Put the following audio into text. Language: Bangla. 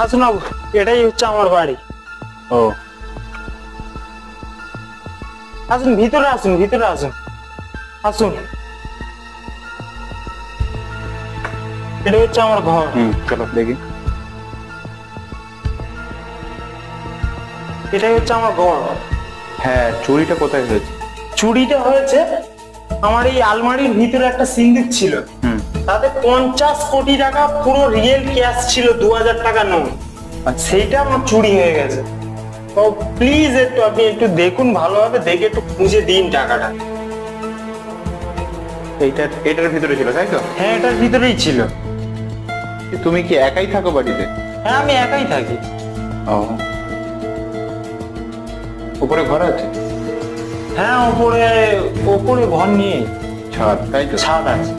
আসুন বাবু, এটাই হচ্ছে আমার বাড়ি। ও আসুন, ভিতরে আসুন, ভিতরে আসুন, আসুন। এটা হচ্ছে আমার ঘর। চলো দেখি। এটাই হচ্ছে আমার ঘর। হ্যাঁ, চুরিটা কোথায় হয়েছে? চুরিটা হয়েছে আমার এই আলমারির ভিতরে একটা সিন্দুক ছিল, তাতে 50 কোটি টাকা পুরো রিয়েল ক্যাশ ছিল, 2000 টাকা নোট। আর সেইটা আমার চুরি হয়ে গেছে। তো প্লিজ একটু আপনি একটু দেখুন, ভালোভাবে দেখে একটু খুঁজে দিন টাকাটা। এটার ভিতরে ছিল তাই তো? হ্যাঁ, এটার ভিতরেই ছিল। তুমি কি একাই থাকো বাড়িতে? হ্যাঁ, আমি একাই থাকি। ও, উপরে ঘর আছে? হ্যাঁ, ওপরে ওপরে ঘর নিয়ে ছাদ তাই তো? ছাদ আছে।